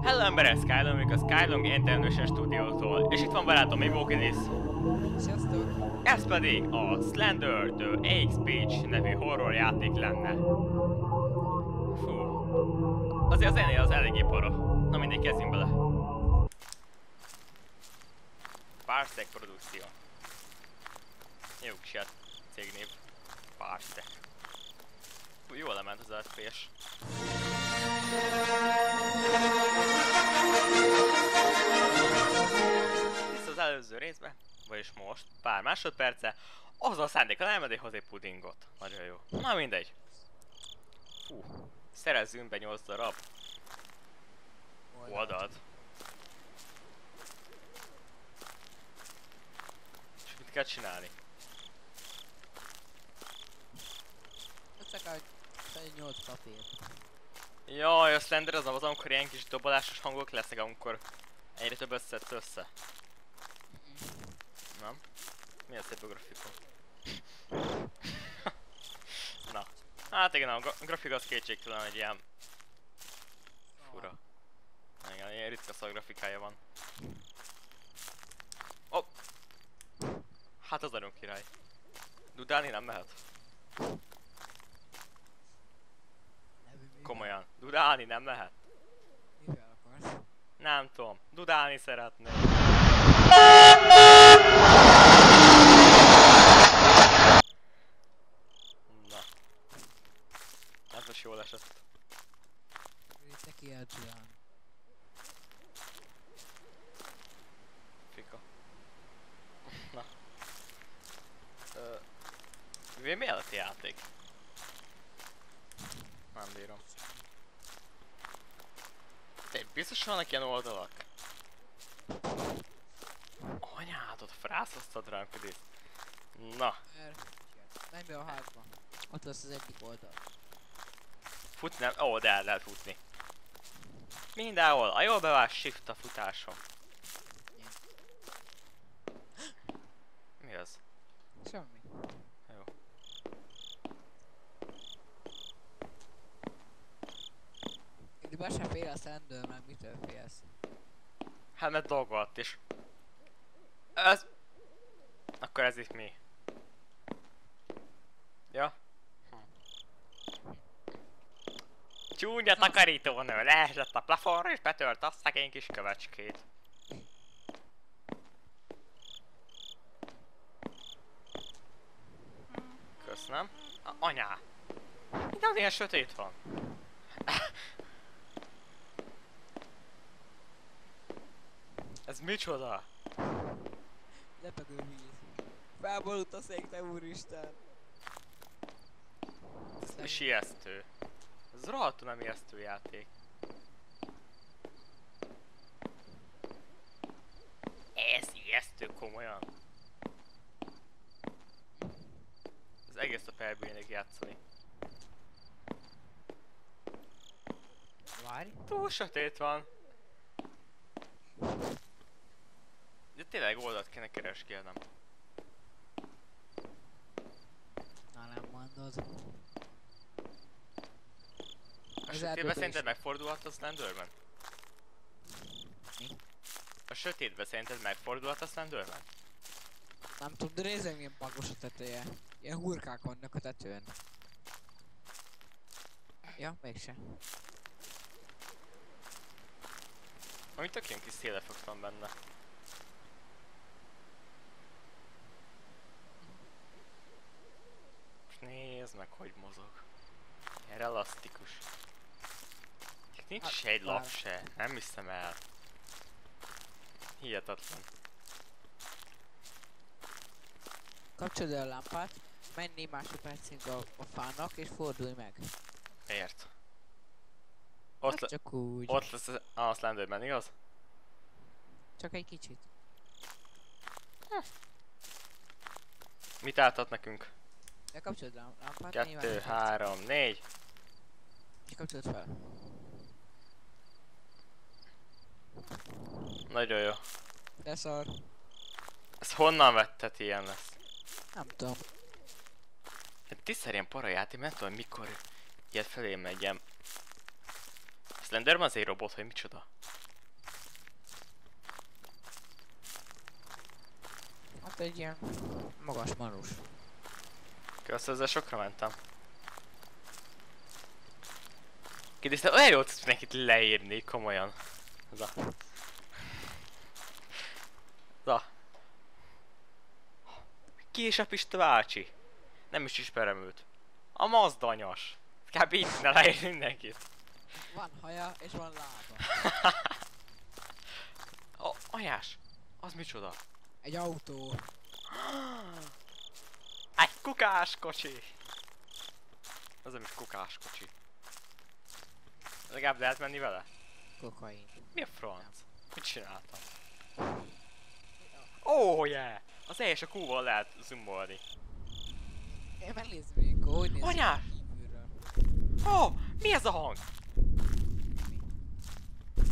Hello emberek, Skylong, a Skylong International Studiótól, és itt van barátom Ivókidis. Sziasztok! Ez pedig a Slender The Axe Beach nevű horror játék lenne. Fú. Azért az ennél az eléggé para. Na mindegy, kezdjünk bele. Parsec produkció. Jó kis cégnév. Parsec. Fú, jól lement az FPS. Vissza az előző részbe, vagyis most, pár másodperce, azzal a szándékkal elmegyek hozzá egy pudingot. Nagyon jó. Na mindegy. Fú, szerezzünk be 8 darab oldalt. És mit kell csinálni? Csak egy 8 papír. Jaj, a Slender az az, amikor ilyen kis dobolásos hangok lesznek, amikor egyre többet szedsz össze. Nem? Milyen szép a grafikon. Na. Hát igen, a grafik az kétségtelen egy ilyen... fura. Igen, ilyen ritka szar grafikája van. Hopp! Hát az nagyon király. Dudálni nem mehet. Komolyan. Dudálni nem mehet. Mivel akarsz? Nem tudom. Dudálni szeretnék. Na. Ez most jól esett. Te ki elcsülán. Fika. Na. Mi a játék? Nem bírom. Biztos vannak ilyen oldalak? Anyádod, frászoztad rám, Kudis. Na. Menj be a házba. Ott lesz az egyik oldal. Futni nem? Ó, de el lehet futni. Mindenhol. A jól bevált shift a futásom. Mi az? Semmi. Jó. Itt be sem félsz Enderman, mitől félsz? Hát mert dolgolt is. Ez... Akkor ez itt mi? Ja? Csúnya takarítónő leesett a plafonra és betört a szegény kis kövecskét. Köszönöm. Anyá! Minden ilyen sötét van. Ez micsoda? Lepegő víz. Felborult a szék, te úristen! Ez mi ijesztő? Ez rohadtul nem ijesztő játék. Ez ijesztő komolyan. Az egész a elbűnik játszani. Várj. Túl sötét van. De tényleg oldalt kéne keresgélnem. Na nem mondod. A sötétben szerinted megfordulhat a Slenderman? Mi? A sötétben szerinted megfordulhat a Slenderman? Nem tudom, de nézzem milyen bagos a teteje. Ilyen hurkák vannak a tetőn. Ja, mégse. Ami tök ilyen kis szélefök van benne. Most nézd meg, hogy mozog. Ilyen elasztikus. Itt nincs se egy lap se, nem hiszem el. Hihetetlen. Kapcsolod el a lámpát, menj 4 másodpercig a fának és fordulj meg. Miért? Hát csak úgy. Ott lesz a Slenderman, igaz? Csak egy kicsit. Mit álltat nekünk? De kapcsolod a lámpát. 2, 3, 4. És kapcsolod fel. Nagyon jó. De szar. Ez honnan vetted, ilyen lesz? Nem tudom. Hát tisztel ilyen para játék, nem tudom mikor ilyet felé megy ilyen... Slenderman az egy robot, vagy micsoda? Hát egy ilyen magas manus. Kösz, ezzel sokra mentem. Kérdezte, olyan jól tudsz nekit leírni, komolyan. Na. Na. Ki is a Pista bácsi? Nem is ismerem őt. A Mazda anyas. Kb. Így ne leírni mindenkit. Van haja és van lába. Anyás, az micsoda? Egy autó. Egy kukáskocsi! Az nem is kukáskocsi. Legalább lehet menni vele? Kokain. Mi a franc? Mit csináltam? Oh yeah! Az E és a Q-val lehet zoomolni. Én megnézd Véko, hogy néz Anyás! kívülről. Oh! Mi ez a hang?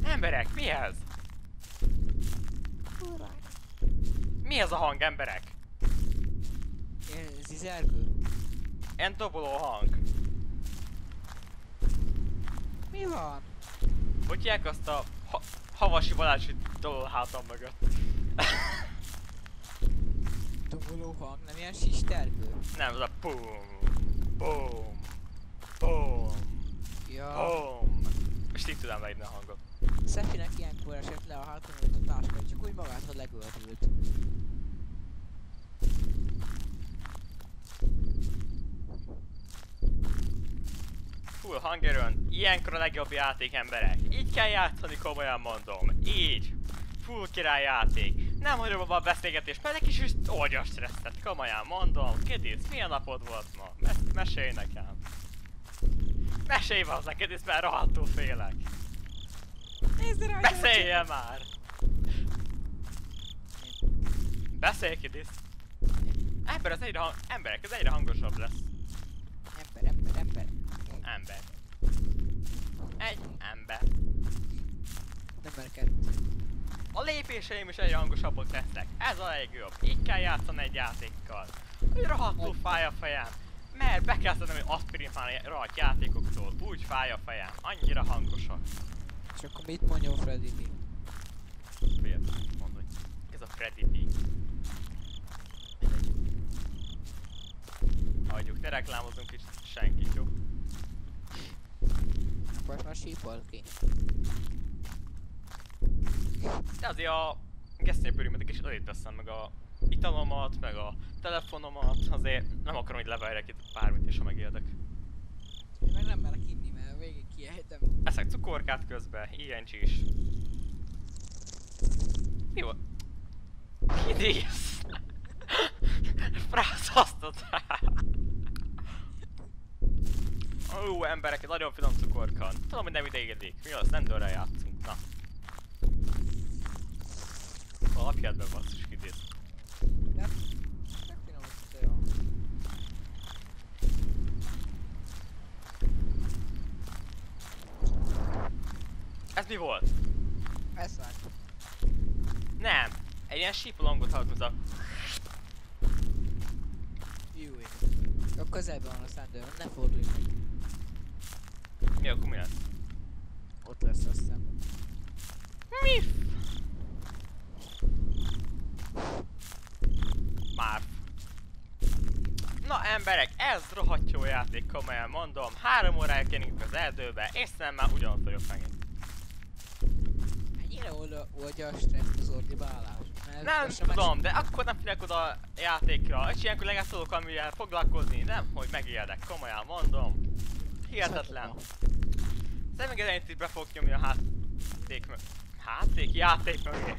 Emberek, mi ez? Mi ez a hang, emberek? Ilyen zizergő. Ilyen doboló hang. Mi van? Hogy hívják azt a havasi Balázsit dolol hátam mögött? Tomoló hang, nem ilyen sistergő. Nem, az a boom, boom, boom, Ja. boom. Most így tudom leírni a hangot. Szefinek ilyenkor esett le a háton, mint a táska, csak úgy magától legördült. Full hangerőn, ilyenkor a legjobb játék, emberek. Így kell játszani, komolyan mondom. Így. Full király játék. Nem hagyom abba a beszélgetést, mert egy kis oldja a stresszet, komolyan mondom. Kidis, milyen napod volt ma? Mesélj nekem. Mesélj hozzá, Kidis, mert rohadtul félek. Nézd rá! Beszéljél már! Beszélj, Kidis! Emberek, ez egyre hangosabb lesz. Ember. Ember. Egy ember. Ember 2. A lépéseim is egyre hangosabbak lesznek. Ez a legjobb. Így kell játszani egy játékkal. Rohadtul fáj a fejem. Mert be kell szednem, hogy aspirin már rohadt játékoktól. Úgy fáj a fejem. Annyira hangosak. És akkor mit mondjon Freddy D? Figyelj, mondd, hogy ez a Freddy D. Hagyjuk, ne reklámozunk itt senkit, jó? Akkor már sípol ki. De azért a gesztenyepőrimetek is azért teszem meg a italomat, meg a telefonomat, azért nem akarom, hogy leverjek itt bármit és ha megérdek. Én meg nem merek inni, mert végig kiejtem. Eszek cukorkát közben, ilyen is. Mi volt? Kidész! Frászasztottál! Ó, emberek, egy nagyon finom cukorka. Tudom, hogy nem ideigedig. Mi az? Slendorrel játszunk. Na. A apjádban basszus, Kidész. Ja, tök finom az teja. Ez mi volt? Eszák. Nem! Egy ilyen sípolongot hallottam, a... Júj. A közelben van a Slenderman, ne fordulj meg. Mi akkor mi lesz? Ott lesz azt hiszem. Mi? Már. Na emberek, ez rohadt jó játék, komolyan mondom. 3 óráig kérünk az erdőbe, és nem már ugyanott vagyok megint. Ennyire oldja a stresszt az ordibálás. Nem tudom, de akkor nem figyelek oda a játékra, és ilyenkor legalább tudok amivel foglalkozni, nem hogy megérdek, komolyan mondom. Hihetetlen. Szerintem itt be fogok nyomni a játék mögé.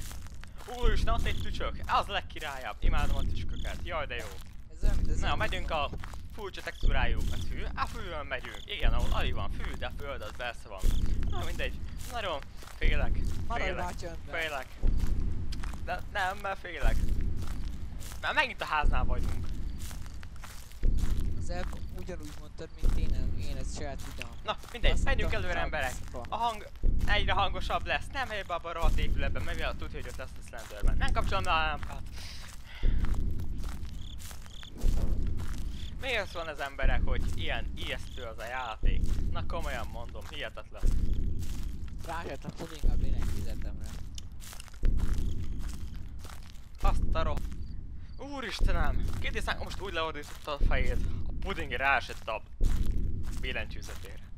Úristen, ott egy tücsök, az a legkirályabb, imádom a tücsköket, jaj de jó. Ez olyan, mint az Na, megyünk a furcsa textúrájú, a fű, a fűön megyünk, igen, ahol alig van fű, de a föld az persze van. Na mindegy, nagyon félek, félek. De nem, mert félek. Mert megint a háznál vagyunk. ugyanúgy mondtad, mint én ezt saját videón. Na, mindegy, Azt menjünk mondtam, előre, emberek. Trumpsba. A hang egyre hangosabb lesz. Nem megy be abba a rohadt épületben, mivel tudja, hogy ott lesz a Slenderman. Nem kapcsolom le a lámpát. Miért van az emberek, hogy ilyen ijesztő az a játék? Na komolyan mondom, hihetetlen. Rájött a puding a billentyűzetemre. Azt a rohadt. Úristenem! Kétészen most úgy leordította a fejét. A puding ráesett a billentyűzetére.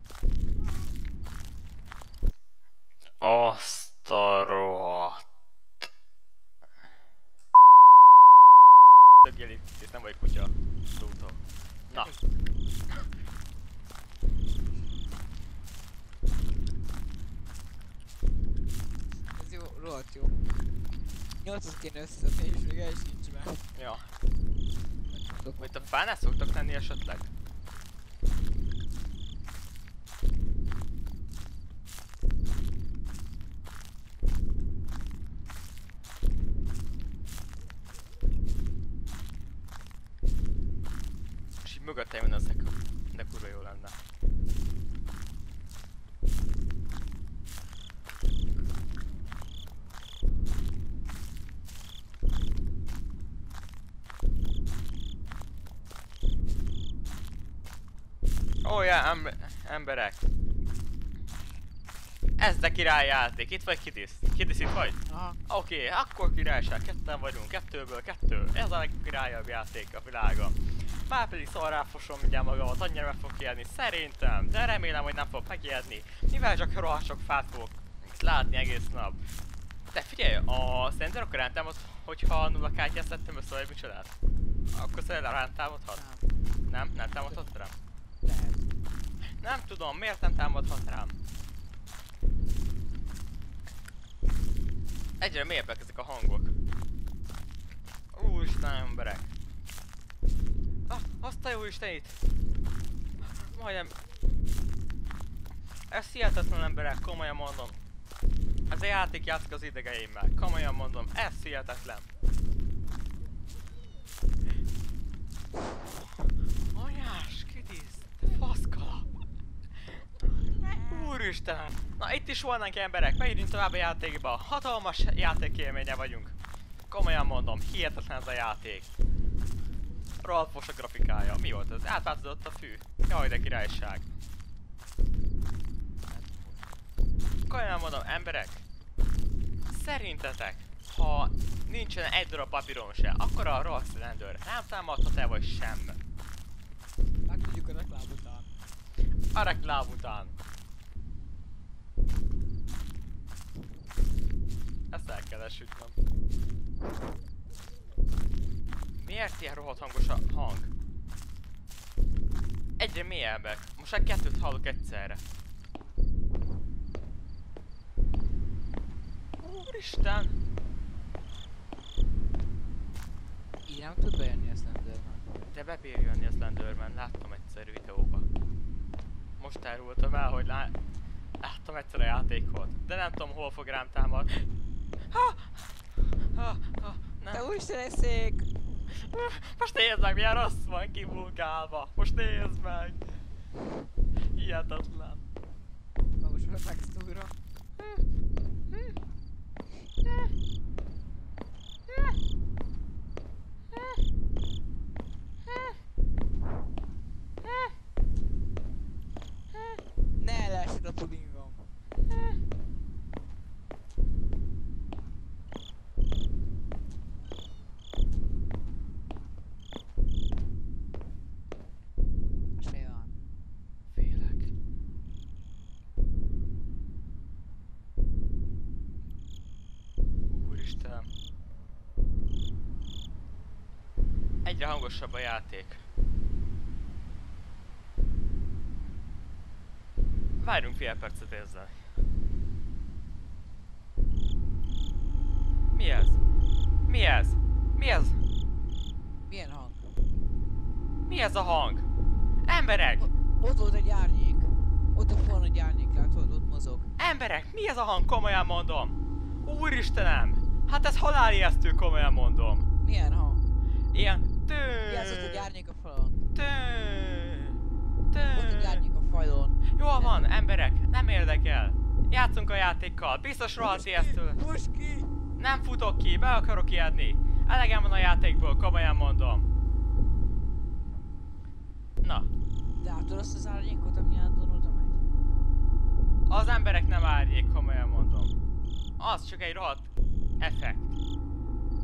Azt a rohadt. Dögjeli, és nem vagy kutya. Túltól. Na. Ez jó, rohadt jó. 8-at kéne összedni és még el is nincs meg. Ja. Vagy a fánál szoktak lenni esetleg? És így mögöttem jön ezek, de kurva jó lenne. Ó, ja, emberek! Ez de királyjáték, itt vagy Kidis? Kidis itt vagy? Aha. Oké, akkor királyság, ketten vagyunk, 2-ből 2. Ez a legkirályabb játék a világon. Már pedig szarráfosom mindjárt magamat, annyira meg fog kijedni, szerintem, de remélem, hogy nem fog megijedni, mivel csak rohadt sok fát fogok látni egész nap. De figyelj, a Slender akkor rám támad, hogyha 0 kártyát szedtem össze, vagy micsodát? Akkor szerintem rám támadhat? Nem? Nem támadhat rám? Lehet. Nem tudom, miért nem támadhat rám? Egyre mélyebbek ezek a hangok. Úristen emberek. Ah, azt a jó istenit! Majdnem... Ez hihetetlen emberek, komolyan mondom. Ez a játék játszik az idegeimmel, komolyan mondom, ez hihetetlen. Anyás, Kidis, faszkalap. Úristenem! Na itt is volnánk emberek, megyünk tovább a játékba. Hatalmas játékélménye vagyunk. Komolyan mondom, hihetetlen ez a játék. Rohadt a grafikája. Mi volt ez? Átváltozott a fű. Jaj, de királyság. Komolyan mondom, emberek. Szerintetek, ha nincsen egy darab papíron se, akkor a rohadt Slender nem támadhat el vagy sem? Megtudjuk a reklám után. A reklám után. Ezt el kell esütnöm. Miért ilyen rohadt hangos a hang? Egyre mélyebbek. Most már 2-t hallok egyszerre. Úristen! Így nem tud bejönni a Slenderman. De bebír jönni a Slenderman, láttam egyszer videóban. Most elrúltam el, hogy láttam egyszer a játékot. De nem tudom, hol fog rám támadni. Nem. Te úristen szék! Most nézd meg, milyen rossz van kivulgálva. Most nézd meg! Hihetetlen. Na most megszúra. Ne leesed a pudingom. Fél van. Félek. Úristen. Egyre hangosabb a játék. Várjunk fél percet ezzel. Mi ez? Mi ez? Mi ez? Milyen hang? Mi ez a hang? Emberek! Ott volt egy árnyék. Ott a falon egy árnyék, látod? Ott mozog. Emberek! Mi ez a hang? Komolyan mondom! Úristenem! Hát ez halálijesztő, komolyan mondom! Milyen hang? Ilyen Jelzott egy árnyék a falon. Ott egy árnyék a falon. Jól van, emberek, nem érdekel. Játszunk a játékkal, biztos rohadt ijesztő. Most ki! Nem futok ki, be akarok ijedni. Elegem van a játékból, komolyan mondom. Na, Látod azt az árnyékot, ami állandóan oda megy? az emberek nem árnyék, komolyan mondom. Az csak egy rohadt effekt.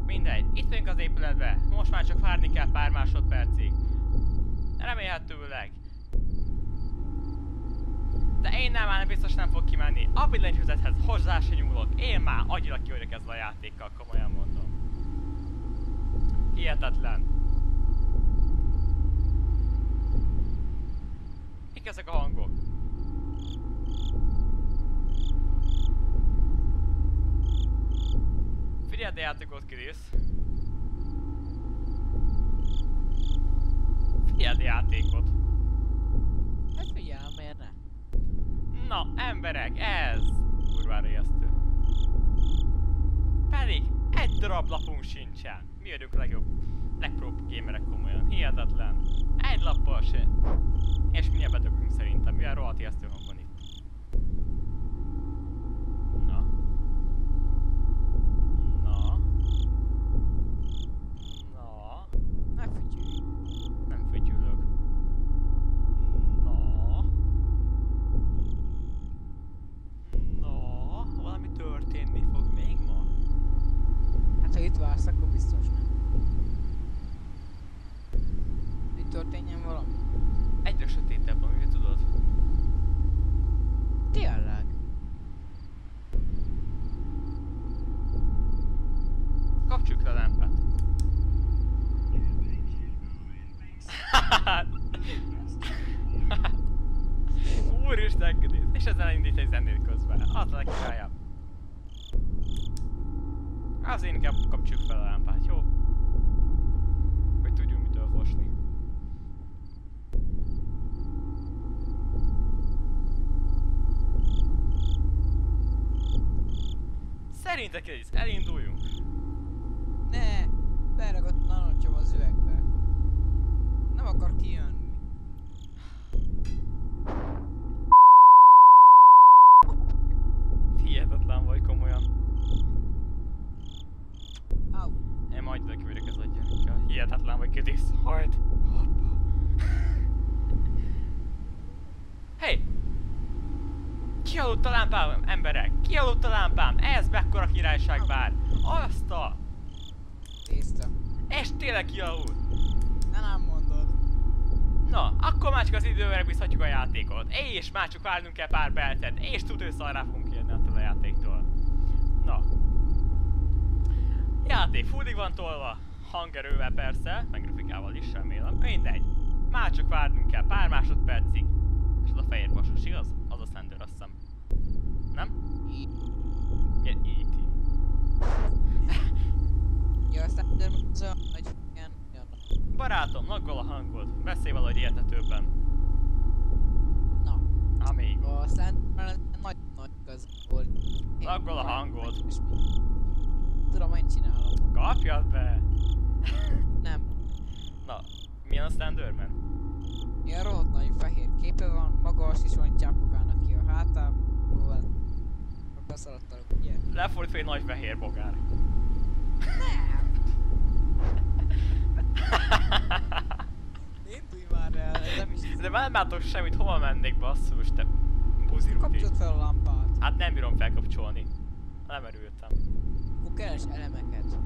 Mindegy, itt vagyunk az épületbe. Most már csak várni kell pár másodpercig. Remélhetőleg. De én nem állna, biztos nem fog kimenni. A billentyűzethez hozzá se nyúlok. Én már agyilag ki vagyok ezzel a játékkal, komolyan mondom. Hihetetlen. Mik ezek a hangok? Figyeld a játékot, Krisz. Figyeld a játékot. Hát figyelem, miért ne? Na, emberek, ez kurvára ijesztő. Pedig egy darab lapunk sincsen. Mi vagyunk a legpróbb gamerek, komolyan. Hihetetlen. Egy lappal se. És milyen bedögünk szerintem. Milyen rohadt ijesztő hang van itt. Na. Na. Na. Ne fütyülj. Nem fütyülök. Na. Na. Valami történni fog még ma? Hát ha itt vársz, akkor biztos nem. Itt történjen valami. Egyre sötétebb, amivel tudod. Tényleg. Kapcsoljuk le a lámpát. Úristen, Krisz. És ezzel elindít egy zenét közben. Az a legkirályabb. Azért inkább kapcsoljuk fel a lámpát, jó? Hogy tudjunk mitől fosni. Szerinted, Krisz, elinduljunk. Ne! Beragadt nanocsom az üvegbe. Nem akar kijönni. Hihetetlen vagy, komolyan. Au. Én majd ide kivérek ez agyanikkel. Hihetetlen vagy, Krisz. Hajt! Hoppa! Hey! Kialudt a lámpám, emberek! Kialudt a lámpám! Ez mekkora királyság bár! Azt a... Tészta. És tényleg kialudt! Nem mondod. Na, akkor már csak az időre bízhatjuk a játékot. És már csak várnunk kell pár percet. És szarrá fogunk jönni attól a játéktól. Na. Játék fullig van tolva. Hangerővel persze, meg grafikával is remélem. Mindegy. Már csak várnunk kell pár másodpercig. És az a fehér pasas, igaz? Az a Slender, azt hiszem. Nem? Ilyen E.T. Ja, aztán az olyan, hogy ilyen... Barátom, naggol a hangod. Beszélj valahogy értetőbben. Na. Amíg. Aztán nagy köz volt. Naggol a hangod. Tudom, én csinálom. Kapjad be! Nem. Na, milyen a Slenderman? Ilyen rohadt nagy fehér képe van, magas is van, csápogának ki a hátából. Beszaladtalak, ugye? Lefordítva egy nagy fehér bogár. Nem! Indulj már el, ez nem is... De már nem látok semmit, hova mennék basszus, te buziruti. Kapcsolt fel a lámpát. Hát nem bírom felkapcsolni. Lemerültem. Akkor keres elemeket.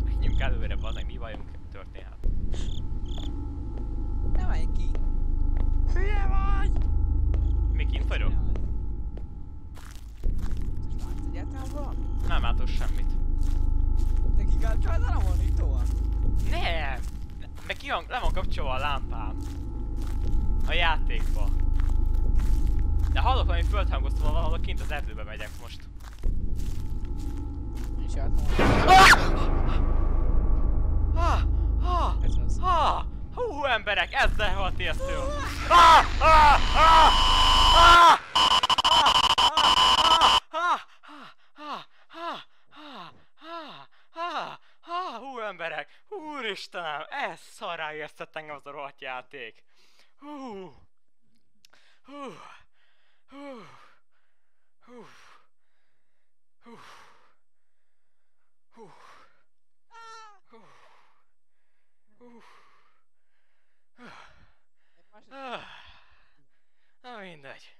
Menjünk előre, bazdmeg, mi bajunk történhet. Nem menj ki! Hülye vagy! Mi kint vagyok? Most látsz egyáltalán valami? Nem látok semmit. De kikapcsolod, de nem van itt tovább. Nem! Meg le van kapcsolva a lámpám. A játékba. De hallok valami földhangot, szóval valahol kint az erdőbe megyek most. Én is látom. Ez az. Hú, emberek, ez de volt ijesztő. Hú, emberek, Istenem, ez szarrá ijesztett engem az a rohadt játék. Hú. Hú. Hú. Hú. Hú. Hú. Hú. Hú. Na mindegy.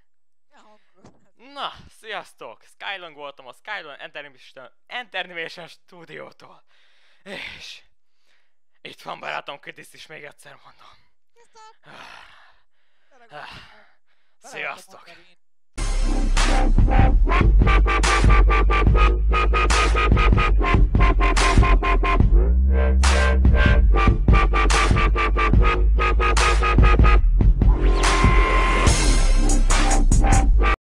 Na, sziasztok! Skylong voltam a Skylong Entertainment Studiótól. És... itt van barátom Kritis is, még egyszer mondom. Sziasztok! Sziasztok!